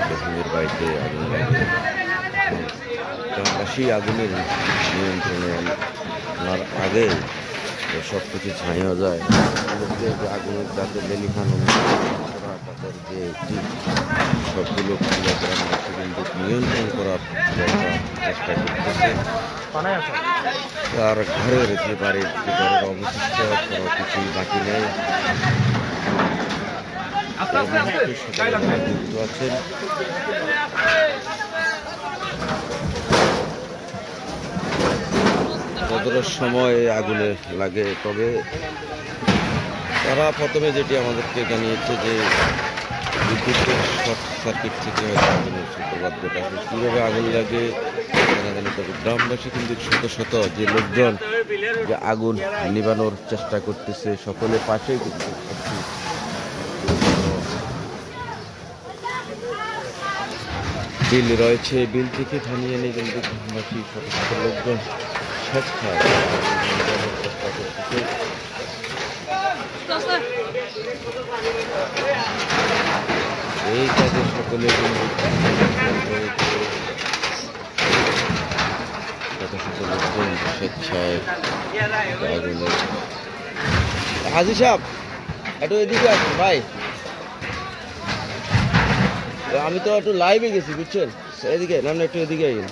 জখমের বাড়িতে আগুন লাগে। গ্রামবাসী আগুনের নিয়ন্ত্রণে আনার আগে সব কিছু ছায়া যায়। আগুনের যাতে লেলিখানো তাদের যে একটি সবগুলো গ্রামবাসী কিন্তু নিয়ন্ত্রণ করার চেষ্টা করতেছে। আর ঘরের যে বাড়ির যে ঘরের অবশিষ্ট কোনো কিছুই বাকি নেই। যুক্ত আছেন কতটার সময় আগুনে লাগে, তবে তারা প্রথমে যেটি আমাদেরকে জানিয়েছে যে বিদ্যুতের শর্ট সার্কিট থেকে হয়তো আগুনের সূত্রপাত ঘটে। কীভাবে আগুন লাগে জানা, তবে গ্রামবাসী কিন্তু শত শত যে লোকজন যে আগুন নিবানোর চেষ্টা করতেছে সকলের পাশেই কিন্তু একটি বিল রয়েছে। বিল থেকে থামিয়ে নিয়ে কিন্তু গ্রামবাসী শত শত লোকজন স্বেচ্ছায় চেষ্টা করতেছে। এই কাজে সকলে কিন্তু শত শত লোকজন স্বেচ্ছায় আগুনে। হাজি সাহেব একটু এদিকে আসুন ভাই, আমি তো একটু লাইভে গেছি বুঝছেন, এদিকে নাম একটু এদিকে আইন।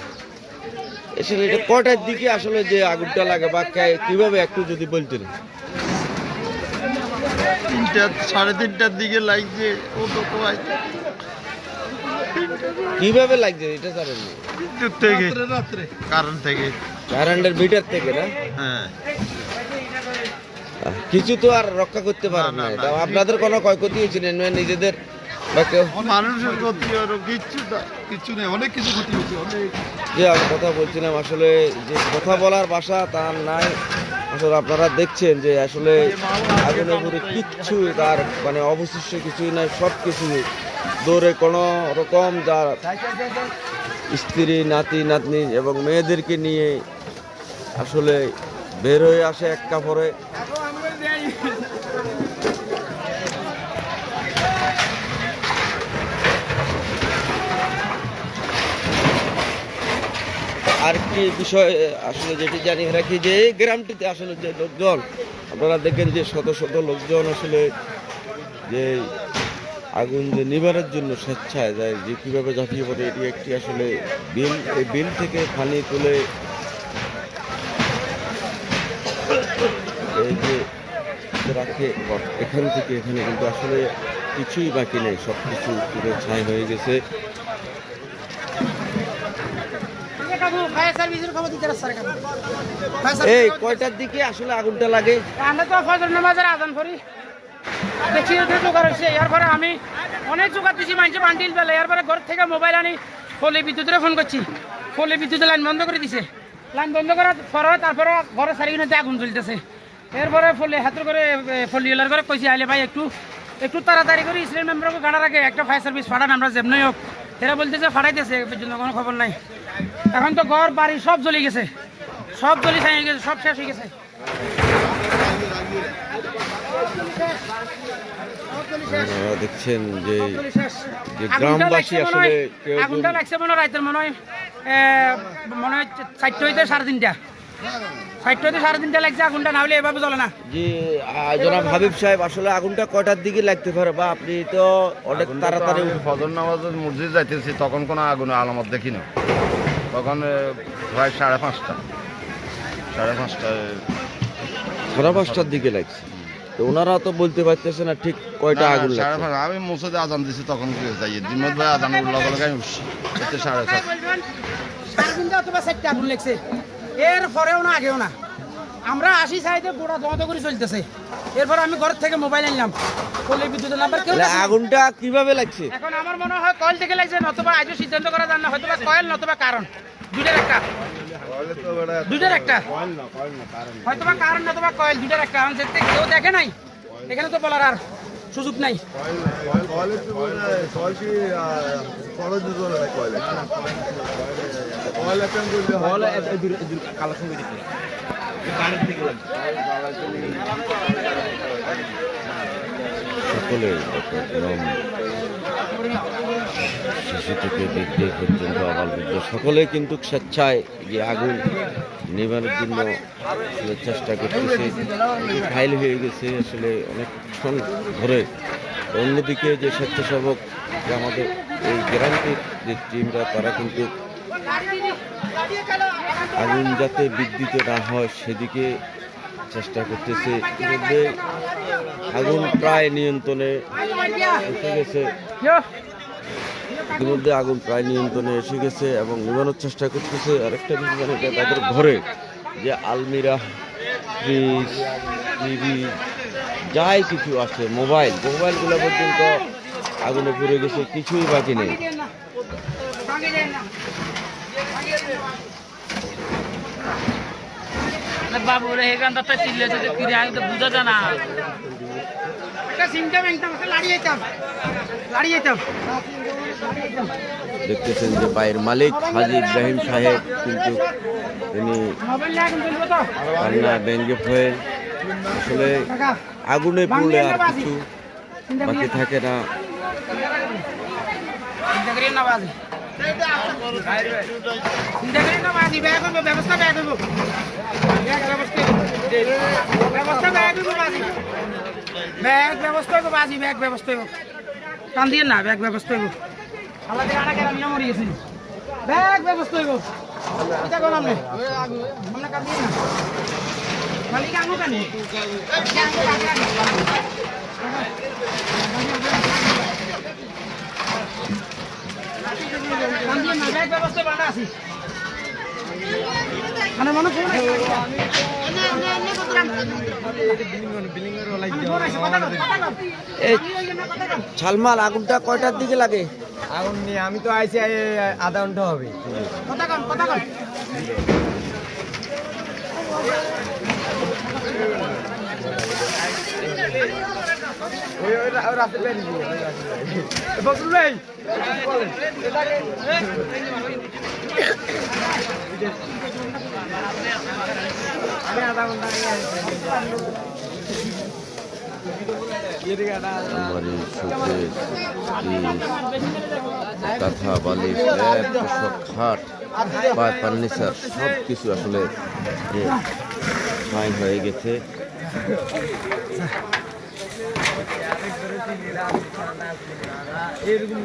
আসলে এটা কটার দিকে আসলে যে আগুনটা লাগে বা কিভাবে একটু যদি বলতেন। 3টা 3:30টার দিকে লাগছে। কিভাবে লাগছে এটা জানেন? বিদ্যুৎ থেকে, কারেন্ট থেকে, কারেন্টের মিটার থেকে না? হ্যাঁ। কিছু তো আর রক্ষা করতে পারেন না। আপনাদের কোনো ক্ষয়ক্ষতি হয়েছে না নিজেদের? মানুষের ক্ষতি আরো কিচ্ছু নেই, অনেক কিছু ক্ষতি হয়েছে। যে আমি কথা বলছিলাম আসলে যে কথা বলার ভাষা তার নাই। আসলে আপনারা দেখছেন যে আসলে আগুনের উপরে কিচ্ছু তার মানে অবশিষ্ট কিছুই নাই, সব কিছু দৌড়ে কোনো রকম যার স্ত্রী নাতি নাতনি এবং মেয়েদেরকে নিয়ে আসলে বের হয়ে আসে এক কাপড়ে। আর কি বিষয় আসলে যেটি জানিয়ে রাখি যে এই গ্রামটিতে আসলে যে লোকজন আপনারা দেখেন যে শত শত লোকজন আসলে যে আগুন যে নিবারের জন্য স্বেচ্ছায় যায়, যে কীভাবে ঝাঁপিয়ে পড়ে এটি একটি আসলে বিল। এই বিল থেকে পানি তুলে এই যে রাখে এখান থেকে এখানে কিন্তু আসলে কিছুই বাকি নেই, সব কিছু পুরো ছাই হয়ে গেছে। এই কয়টার দিকে আসলে আগুনটা লাগে? আমরা তো ফজর নামাজের আজান করি দেখি জোগাড় হয়েছে। এরপরে আমি অনেক জোগাড় দিচ্ছি, মানুষ বান্ডিল বেলা। এরপরে ঘর থেকে মোবাইল আনি ফলে বিদ্যুতের ফোন করছি, ফলে বিদ্যুতের লাইন বন্ধ করে দিছে। লাইন বন্ধ করার পরে তারপরে ঘরের চারিখানে আগুন জ্বলতেছে। এরপরে ফলে হাত করে ফলিওলার করে কইছি আইলে ভাই একটু তাড়াতাড়ি করে ইসলাম মেম্বারকে গাড়া রাখে, একটা ফায়ার সার্ভিস ফাটান, আমরা যেমনই হোক। এরা বলতেছে ফাটাইতেছে, পর্যন্ত কোনো খবর নাই। এখন তো ঘর বাড়ি সব জ্বলে গেছে, সব জ্বলি ছাই গেছে, সব শেষ হয়ে গেছে। দেখছেন যে গ্রামবাসী আসলে আগুনটা লাগছে মনে হয় রাতের মনে হয় 4টা হইতে 3:30টা, 4টা হইতে 3:30টা লাগছে আগুনটা, না হলে এভাবে জ্বলে না। জি জনাব হাবিব সাহেব, আসলে আগুনটা কয়টার দিকে লাগতে পারে বা আপনি তো অনেক তাড়াতাড়ি ফজর নামাজের মসজিদ যাইতেছি, তখন কোনো আগুনের আলামত দেখি না। তখন প্রায় 5:30 5:30টার দিকে লাগছে। তো ওনারা তো বলতে পারতেছে না ঠিক কয়টা আগুন লাগছে। আমি মসজিদে আজান দিছি, তখন যাই জিম্মত ভাই আজান উল্লাহ করে আমি উঠছি 3:30 অথবা 4টা আগুন লাগছে। এর পরেও না আগেও না, আমরা আসি সাইডে গোড়া দমা করে চলতেছে। এরপর আমি ঘর থেকে মোবাইল আনলাম, বলে বিদ্যুতের নাম্বার কেউ। আগুনটা কিভাবে লাগছে? এখন আমার মনে হয় কয়েল থেকে লাগছে, নতুবা আজও সিদ্ধান্ত করা যান না, হয়তো বা কয়েল নতুবা কারণ, দুইটার একটা, হয়তো বা কারণ নতুবা কয়েল, দুইটার একটা। কেউ দেখে নাই, এখানে তো বলার আর সুযোগ নাই। সকলে একদম শিশু থেকে বৃদ্ধ পর্যন্ত আবার বৃদ্ধ সকলে কিন্তু স্বেচ্ছায় যে আগুন নিবানোর জন্য আসলে চেষ্টা করতেছে। ফাইল হয়ে গেছে আসলে অনেকক্ষণ ধরে। অন্যদিকে যে স্বেচ্ছাসেবক যে আমাদের এই গ্রান্টের যে টিমরা তারা কিন্তু আগুন যাতে বিদ্যুৎ না হয় সেদিকে চেষ্টা করতেছে। ইতিমধ্যে আগুন প্রায় নিয়ন্ত্রণে এসে গেছে। ইতিমধ্যে আগুন প্রায় নিয়ন্ত্রণে এসে গেছে এবং নিবানোর চেষ্টা করতেছে। আরেকটা বিষয় জানি তাদের ঘরে যে আলমিরা, ফ্রিজ, টিভি যাই কিছু আছে, মোবাইলগুলো পর্যন্ত আগুনে পুড়ে গেছে, কিছুই বাকি নেই। বাবু রে এখান থেকে চিল্লে যদি ফিরে আগে তো বুঝা যায় না। দেখতেছেন যে পায়ের মালিক হাজী ইব্রাহিম সাহেব কিন্তু তিনি কান্না ব্যঙ্গে হয়ে আসলে আগুনে পুড়লে আর কিছু বাকি থাকে না। ব্যাগ ব্যবস্থা হইব বাজি, ব্যাগ ব্যবস্থা হইব, টান দিয়ে না ব্যাগ ব্যবস্থা হইব। আল্লাহ থেকে আনা কেন মরে গেছি, ব্যাগ ব্যবস্থা হইব। এটা কোন আপনি আমরা কান দিয়ে না মালিক আঙু কানি টান দিয়ে না ব্যাগ ব্যবস্থা বানা আছি। মানে মনে ফোন ছালমাল আগুনটা কয়টার দিকে লাগে? আগুন নিয়ে আমি তো আইছি আধা ঘন্টা হবে। কথা কন রাস্তা বদরুল ভাই আমি আধা ঘন্টা আলমারি, শোকেস, কাঁথা, বালিশ, ল্যাপ, তোশক, খাট বা ফার্নিচার সব কিছু আসলে ছাই হয়ে গেছে। এরকম